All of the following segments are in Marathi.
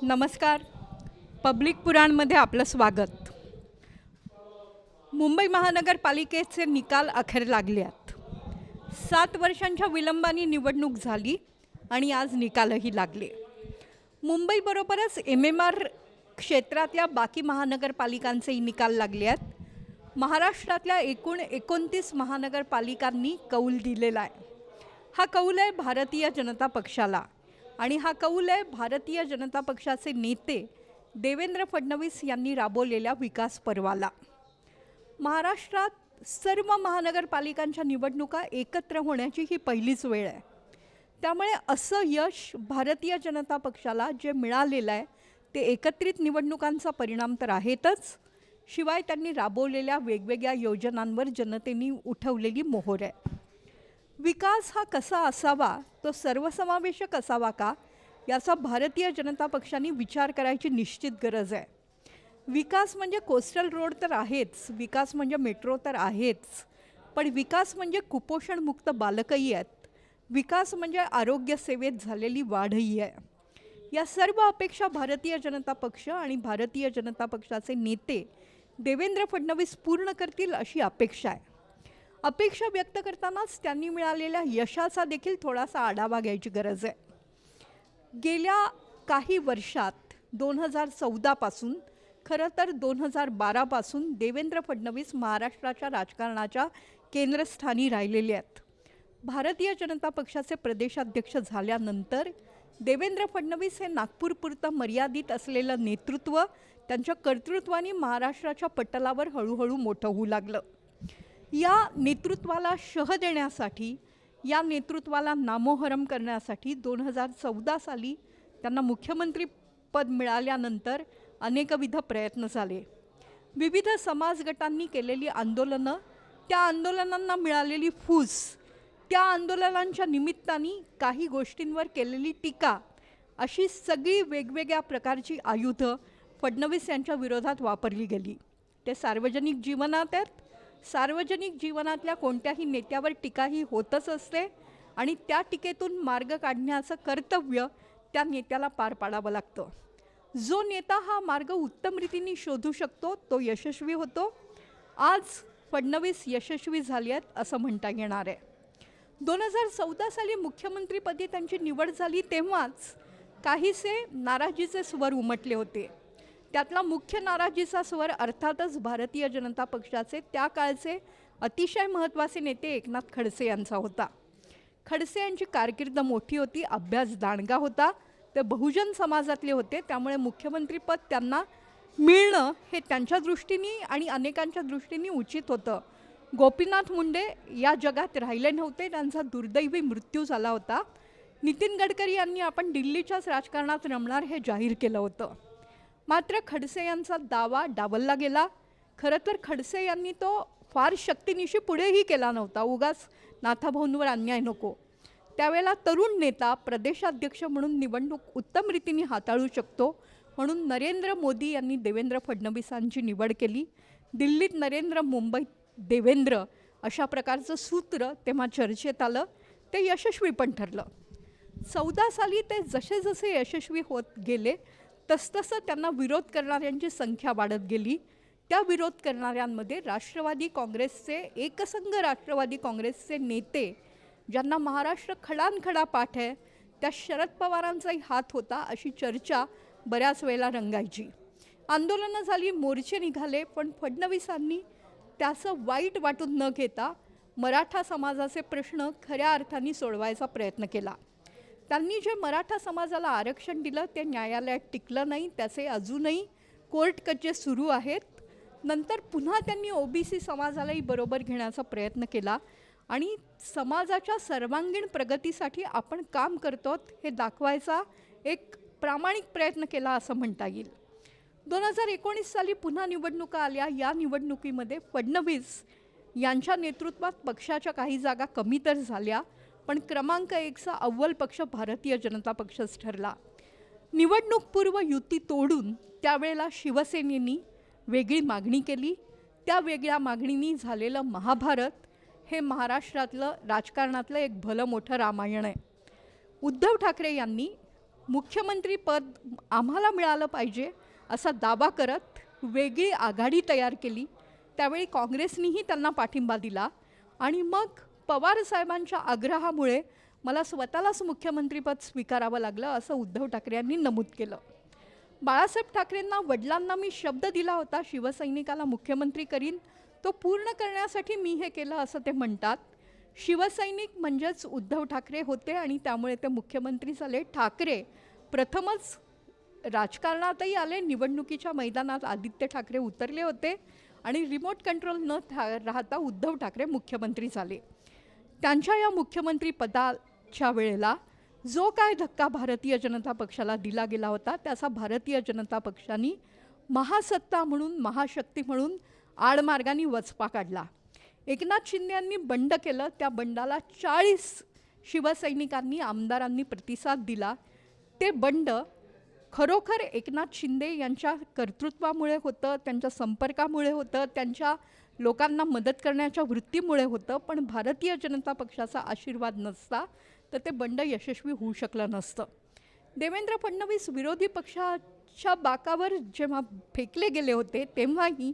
नमस्कार. पब्लिक पुराणमध्ये आपलं स्वागत. मुंबई महानगरपालिकेचे निकाल अखेर लागले आहेत. 7 वर्षांच्या विलंबाने निवडणूक झाली आणि आज निकालही लागले. मुंबईबरोबरच MMR क्षेत्रातल्या बाकी महानगरपालिकांचेही निकाल लागले आहेत. महाराष्ट्रातल्या एकूण 29 महानगरपालिकांनी कौल दिलेला आहे. हा कौल आहे भारतीय जनता पक्षाला आणि हा कौल आहे भारतीय जनता पक्षाचे नेते देवेंद्र फडणवीस यांनी राबवलेल्या विकास पर्वाला. महाराष्ट्रात सर्व महानगरपालिकांच्या निवडणुका एकत्र होण्याची ही पहिलीच वेळ आहे. त्यामुळे असं यश भारतीय जनता पक्षाला जे मिळालेलं आहे ते एकत्रित निवडणुकांचा परिणाम तर आहेतच, शिवाय त्यांनी राबवलेल्या वेगवेगळ्या योजनांवर जनतेने उठवलेली मोहोर आहे. विकास हा कसा असावा, तो सर्वसमावेशक असावा का, याचा भारतीय जनता पक्षाने विचार करायची निश्चित गरज आहे. विकास म्हणजे कोस्टल रोड तर आहेच, विकास म्हणजे मेट्रो तर आहेच, पण विकास म्हणजे कुपोषणमुक्त बालकही आहेत, विकास म्हणजे आरोग्य सेवेत झालेली वाढही आहे. या सर्व अपेक्षा भारतीय जनता पक्ष आणि भारतीय जनता पक्षाचे नेते देवेंद्र फडणवीस पूर्ण करतील अशी अपेक्षा आहे. अपेक्षा व्यक्त करतानाच त्यांनी मिळालेल्या यशाचा देखील थोडासा आढावा घ्यायची गरज आहे. गेल्या काही वर्षात 2014पासून, खरं तर 2012पासून देवेंद्र फडणवीस महाराष्ट्राच्या राजकारणाच्या केंद्रस्थानी राहिलेले आहेत. भारतीय जनता पक्षाचे प्रदेशाध्यक्ष झाल्यानंतर देवेंद्र फडणवीस हे नागपूरपुरतं मर्यादित असलेलं नेतृत्व त्यांच्या कर्तृत्वाने महाराष्ट्राच्या पटलावर हळूहळू मोठं होऊ लागलं. या नेतृत्वाला शह देण्यासाठी, या नेतृत्वाला नामोहरम करण्यासाठी 2014 साली त्यांना मुख्यमंत्रीपद मिळाल्यानंतर अनेकविध प्रयत्न झाले. विविध समाज गटांनी केलेली आंदोलनं, त्या आंदोलनांना मिळालेली फूस, त्या आंदोलनांच्या निमित्ताने काही गोष्टींवर केलेली टीका, अशी सगळी वेगवेगळ्या प्रकारची आयुधं फडणवीस यांच्या विरोधात वापरली गेली. ते सार्वजनिक जीवनात आहेत. सार्वजनिक जीवनातल्या कोणत्याही नेत्यावर टीका ही होतच असते आणि त्या टीकेतून मार्ग काढण्याचं कर्तव्य त्या नेत्याला पार पाडावं लागतं. जो नेता हा मार्ग उत्तम रीतीने शोधू शकतो तो यशस्वी होतो. आज फडणवीस यशस्वी झाली आहेत असं म्हणता येणार आहे. 2014 साली मुख्यमंत्रीपदी त्यांची निवड झाली तेव्हाच काहीसे नाराजीचे स्वर उमटले होते. त्यातला मुख्य नाराजीचा स्वर अर्थातच भारतीय जनता पक्षाचे त्या काळचे अतिशय महत्त्वाचे नेते एकनाथ खडसे यांचा होता. खडसे यांची कारकीर्द मोठी होती, अभ्यास दांडगा होता, ते बहुजन समाजातले होते, त्यामुळे मुख्यमंत्रीपद त्यांना मिळणं हे त्यांच्या दृष्टीने आणि अनेकांच्या दृष्टीने उचित होतं. गोपीनाथ मुंडे या जगात राहिले नव्हते, त्यांचा दुर्दैवी मृत्यू झाला होता. नितीन गडकरी यांनी आपण दिल्लीच्याच राजकारणात रमणार हे जाहीर केलं होतं. मात्र खडसे यांचा दावा डावलला गेला. खरं तर खडसे यांनी तो फार शक्तीनिशी पुढेही केला नव्हता, उगाच नाथाभाऊंवर अन्याय नको. त्यावेळेला तरुण नेता प्रदेशाध्यक्ष म्हणून निवडणूक उत्तम रीतीने हाताळू शकतो म्हणून नरेंद्र मोदी यांनी देवेंद्र फडणवीसांची निवड केली. दिल्लीत नरेंद्र, मुंबईत देवेंद्र अशा प्रकारचं सूत्र तेव्हा चर्चेत आलं. ते यशस्वी पण ठरलं. 14 साली ते जसे जसे यशस्वी होत गेले तसतसं त्यांना विरोध करणाऱ्यांची संख्या वाढत गेली. त्या विरोध करणाऱ्यांमध्ये राष्ट्रवादी काँग्रेसचे, एकसंघ राष्ट्रवादी काँग्रेसचे नेते, ज्यांना महाराष्ट्र खडानखडा पाठ आहे, त्या शरद पवारांचाही हात होता अशी चर्चा बऱ्याच वेळेला रंगायची. आंदोलनं झाली, मोर्चे निघाले, पण फडणवीसांनी त्याचं वाईट वाटून न घेता मराठा समाजाचे प्रश्न खऱ्या अर्थाने सोडवायचा प्रयत्न केला. त्यांनी जे मराठा समाजाला आरक्षण दिलं ते न्यायालयात टिकलं नाही, त्याचे अजूनही कोर्ट कचे सुरू आहेत. नंतर पुन्हा त्यांनी OBC समाजालाही बरोबर घेण्याचा प्रयत्न केला आणि समाजाच्या सर्वांगीण प्रगतीसाठी आपण काम करतो हे दाखवायचा एक प्रामाणिक प्रयत्न केला असं म्हणता येईल. 2019 साली पुन्हा निवडणुका आल्या. या निवडणुकीमध्ये फडणवीस यांच्या नेतृत्वात पक्षाच्या काही जागा कमी तर झाल्या, पण क्रमांक 1चा अव्वल पक्ष भारतीय जनता पक्षच ठरला. निवडणूकपूर्व युती तोडून त्यावेळेला शिवसेनेनी वेगळी मागणी केली. त्या वेगळ्या मागणींनी झालेलं महाभारत हे महाराष्ट्रातलं राजकारणातलं एक भलं मोठं रामायण आहे. उद्धव ठाकरे यांनी मुख्यमंत्रीपद आम्हाला मिळालं पाहिजे असा दावा करत वेगळी आघाडी तयार केली. त्यावेळी काँग्रेसनीही त्यांना पाठिंबा दिला आणि मग पवारसाहेबांच्या आग्रहामुळे मला स्वतःलाच मुख्यमंत्रीपद स्वीकारावं लागलं असं उद्धव ठाकरे यांनी नमूद केलं. बाळासाहेब ठाकरेंना वडिलांना मी शब्द दिला होता शिवसैनिकाला मुख्यमंत्री करीन, तो पूर्ण करण्यासाठी मी हे केलं असं ते म्हणतात. शिवसैनिक म्हणजेच उद्धव ठाकरे होते आणि त्यामुळे ते मुख्यमंत्री झाले. ठाकरे प्रथमच राजकारणातही आले, निवडणुकीच्या मैदानात आदित्य ठाकरे उतरले होते आणि रिमोट कंट्रोल न राहता उद्धव ठाकरे मुख्यमंत्री झाले. त्यांच्या या मुख्यमंत्री पदाच्या वेळेला जो काय धक्का भारतीय जनता पक्षाला दिला गेला होता त्याचा भारतीय जनता पक्षाने महासत्ता म्हणून, महाशक्ती म्हणून आडमार्गाने वचपा काढला. एकनाथ शिंदे यांनी बंड केलं, त्या बंडाला 40 शिवसैनिकांनी, आमदारांनी प्रतिसाद दिला. ते बंड खरोखर एकनाथ शिंदे यांच्या कर्तृत्वामुळे होतं, त्यांच्या संपर्कामुळे होतं, त्यांच्या लोकांना मदत करण्याच्या वृत्तीमुळे होतं. पण भारतीय जनता पक्षाचा आशीर्वाद नसता तर ते बंड यशस्वी होऊ शकलं नसतं. देवेंद्र फडणवीस विरोधी पक्षाच्या बाकावर जेव्हा फेकले गेले होते तेव्हाही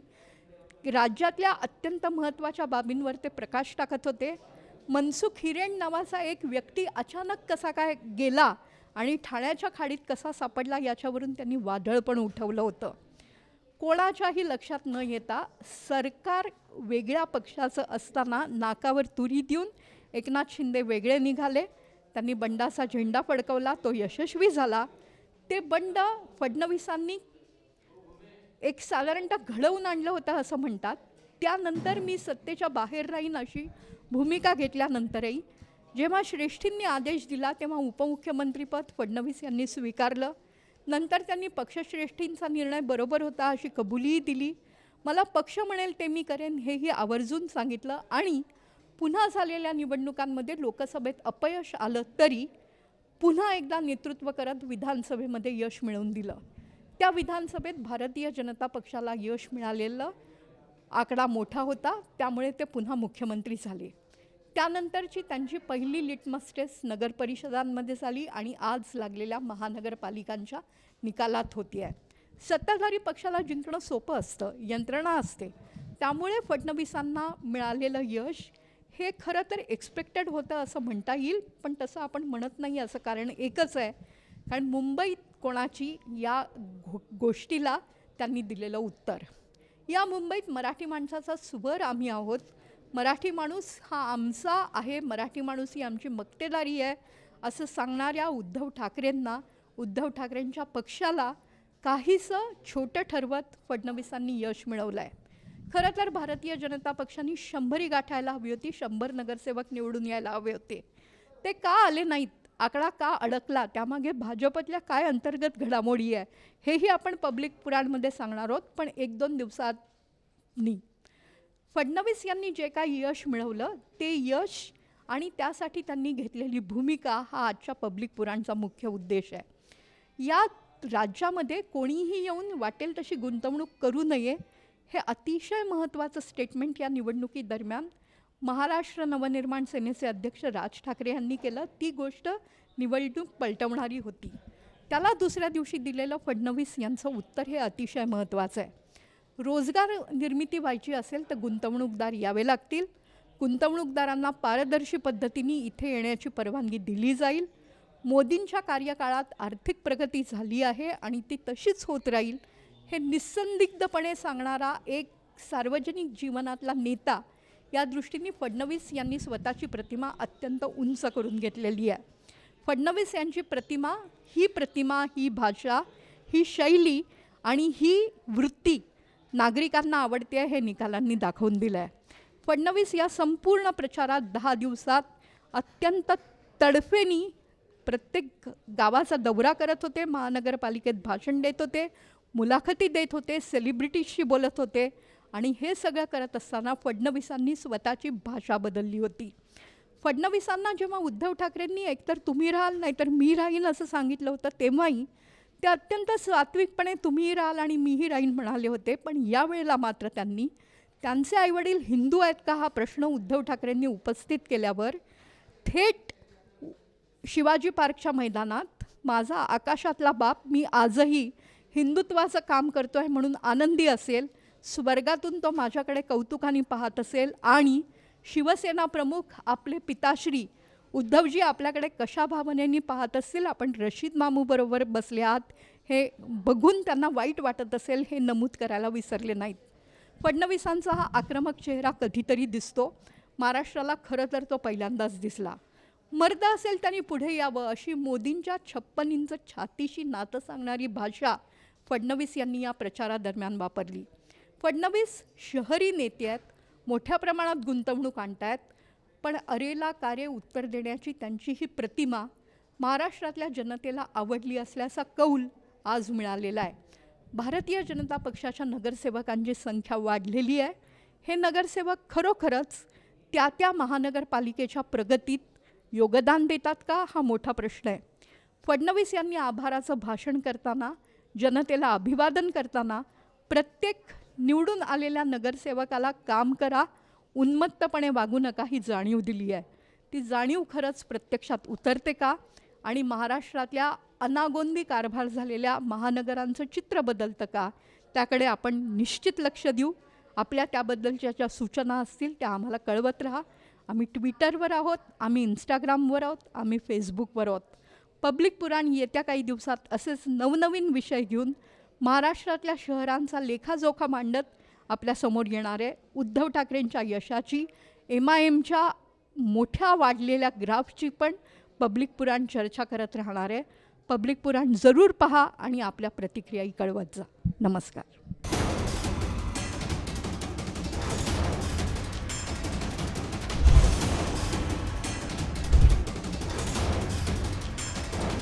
राज्यातल्या अत्यंत महत्त्वाच्या बाबींवर ते प्रकाश टाकत होते. मनसुख हिरेन नावाचा एक व्यक्ती अचानक कसा काय गेला आणि ठाण्याच्या खाडीत कसा सापडला याच्यावरून त्यांनी वादळ पण उठवलं होतं. कोणाच्याही लक्षात न येता सरकार वेगळ्या पक्षाचं असताना नाकावर तुरी देऊन एकनाथ शिंदे वेगळे निघाले. त्यांनी बंडाचा झेंडा फडकवला, तो यशस्वी झाला. ते बंड फडणवीसांनी एक साधारणतः घडवून आणलं होतं असं म्हणतात. त्यानंतर मी सत्तेच्या बाहेर राहीन अशी भूमिका घेतल्यानंतरही जेव्हा श्रेष्ठींनी आदेश दिला तेव्हा उपमुख्यमंत्रीपद फडणवीस यांनी स्वीकारलं. नंतर त्यांनी पक्षश्रेष्ठींचा निर्णय बरोबर होता अशी कबुलीही दिली. मला पक्ष म्हणेल ते मी करेन हेही आवर्जून सांगितलं आणि पुन्हा झालेल्या निवडणुकांमध्ये लोकसभेत अपयश आलं तरी पुन्हा एकदा नेतृत्व करत विधानसभेमध्ये यश मिळवून दिलं. त्या विधानसभेत भारतीय जनता पक्षाला यश मिळालेलं आकडा मोठा होता, त्यामुळे ते पुन्हा मुख्यमंत्री झाले. त्यानंतरची त्यांची पहिली लिटमस टेस्ट नगरपरिषदांमध्ये झाली आणि आज लागलेल्या महानगरपालिकांच्या निकालात होती आहे. सत्ताधारी पक्षाला जिंकणं सोपं असतं, यंत्रणा असते. त्यामुळे फडणवीसांना मिळालेलं यश हे खरं तर एक्सपेक्टेड होतं असं म्हणता येईल, पण तसं आपण म्हणत नाही. असं कारण एकच आहे, कारण मुंबईत कोणाची या गोष्टीला त्यांनी दिलेलं उत्तर. या मुंबईत मराठी माणसाचा स्वर आम्ही आहोत, मराठी माणूस हा आमचा आहे, मराठी माणूस ही आमची मक्तेदारी आहे असं सांगणाऱ्या उद्धव ठाकरेंना, उद्धव ठाकरेंच्या पक्षाला काहीसं छोटं ठरवत फडणवीसांनी यश मिळवलं आहे. खरं तर भारतीय जनता पक्षाने 100 गाठायला हवी होती, 100 नगरसेवक निवडून यायला हवे होते. ते का आले नाहीत, आकडा का अडकला, त्यामागे भाजपतल्या काय अंतर्गत घडामोडी आहे हेही आपण पब्लिक पुराणमध्ये सांगणार आहोत. पण 1-2 दिवसांनी फडणवीस यांनी जे काही यश मिळवलं ते यश आणि त्यासाठी त्यांनी घेतलेली भूमिका हा आजच्या पब्लिक पुराणचा मुख्य उद्देश आहे. या राज्यामध्ये कोणीही येऊन वाटेल तशी गुंतवणूक करू नये हे अतिशय महत्त्वाचं स्टेटमेंट या निवडणुकीदरम्यान महाराष्ट्र नवनिर्माण सेनेचे अध्यक्ष राज ठाकरे यांनी केलं. ती गोष्ट निवडणूक पलटवणारी होती. त्याला दुसऱ्या दिवशी दिलेलं फडणवीस यांचं उत्तर हे अतिशय महत्त्वाचं आहे. रोजगार निर्मिती व्हायची असेल तर गुंतवणूकदार यावे लागतील. गुंतवणूकदारांना पारदर्शी पद्धतीने इथे येण्याची परवानगी दिली जाईल. मोदींच्या कार्यकाळात आर्थिक प्रगती झाली आहे आणि ती तशीच होत राहील हे निस्संदिग्धपणे सांगणारा एक सार्वजनिक जीवनातला नेता या दृष्टीने फडणवीस यांनी स्वतःची प्रतिमा अत्यंत उंच करून घेतलेली आहे. फडणवीस यांची प्रतिमा, ही भाषा, ही शैली आणि ही वृत्ती नागरिकांना आवडते हे निकालांनी दाखवून दिलं आहे. फडणवीस या संपूर्ण प्रचारात 10 दिवसात अत्यंत तडफेनी प्रत्येक गावाचा दौरा करत होते, महानगरपालिकेत भाषण देत होते, मुलाखती देत होते, सेलिब्रिटीजशी बोलत होते आणि हे सगळं करत असताना फडणवीसांनी स्वतःची भाषा बदलली होती. फडणवीसांना जेव्हा उद्धव ठाकरेंनी एकतर तुम्ही राहाल नाहीतर मी राहीन असं सांगितलं होतं तेव्हाही ते अत्यंत सात्विकपणे तुम्हीही राहाल आणि मीही राहीन म्हणाले होते. पण यावेळेला मात्र त्यांनी त्यांचे आईवडील हिंदू आहेत का हा प्रश्न उद्धव ठाकरेंनी उपस्थित केल्यावर थेट शिवाजी पार्कच्या मैदानात माझा आकाशातला बाप मी आजही हिंदुत्वाचं काम करतो आहे म्हणून आनंदी असेल, स्वर्गातून तो माझ्याकडे कौतुकाने पाहत असेल आणि शिवसेना प्रमुख आपले पिताश्री उद्धवजी आपल्याकडे कशा भावनेने पाहत असतील, आपण रशीद मामूबरोबर बसले आहात हे बघून त्यांना वाईट वाटत असेल हे नमूद करायला विसरले नाहीत. फडणवीसांचा हा आक्रमक चेहरा कधीतरी दिसतो, महाराष्ट्राला खरं तर तो पहिल्यांदाच दिसला. मर्द असेल त्यांनी पुढे यावं अशी मोदींच्या 56 इंच छातीशी नातं सांगणारी भाषा फडणवीस यांनी या प्रचारादरम्यान वापरली. फडणवीस शहरी नेते आहेत, मोठ्या प्रमाणात गुंतवणूक आणतायत, पण अरेला कार्य उत्तर देण्याची त्यांची ही प्रतिमा महाराष्ट्रातल्या जनतेला आवडली असल्याचा कौल आज मिळालेला आहे. भारतीय जनता पक्षाच्या नगरसेवकांची संख्या वाढलेली आहे. हे नगरसेवक खरोखरच त्या महानगरपालिकेच्या प्रगतीत योगदान देतात का, हा मोठा प्रश्न आहे. फडणवीस यांनी आभाराचं भाषण करताना, जनतेला अभिवादन करताना प्रत्येक निवडून आलेल्या नगरसेवकाला काम करा, उन्मत्तपणे वागू नका ही जाणीव दिली आहे. ती जाणीव खरंच प्रत्यक्षात उतरते का आणि महाराष्ट्रातल्या अनागोंदी कारभार झालेल्या महानगरांचं चित्र बदलतं का, त्याकडे आपण निश्चित लक्ष देऊ. आपल्या त्याबद्दलच्या ज्या सूचना असतील त्या आम्हाला कळवत राहा. आम्ही ट्विटरवर आहोत, आम्ही इंस्टाग्रामवर आहोत, आम्ही फेसबुकवर आहोत. पब्लिक पुराण येत्या काही दिवसात असेच नवनवीन विषय घेऊन महाराष्ट्रातल्या शहरांचा लेखाजोखा मांडत आपल्यासमोर येणार आहे. उद्धव ठाकरेंच्या यशाची, MIMच्या मोठ्या वाढलेल्या ग्राफची पण पब्लिक पुराण चर्चा करत राहणार आहे. पब्लिक पुराण जरूर पहा आणि आपल्या प्रतिक्रियाही कळवत जा. नमस्कार.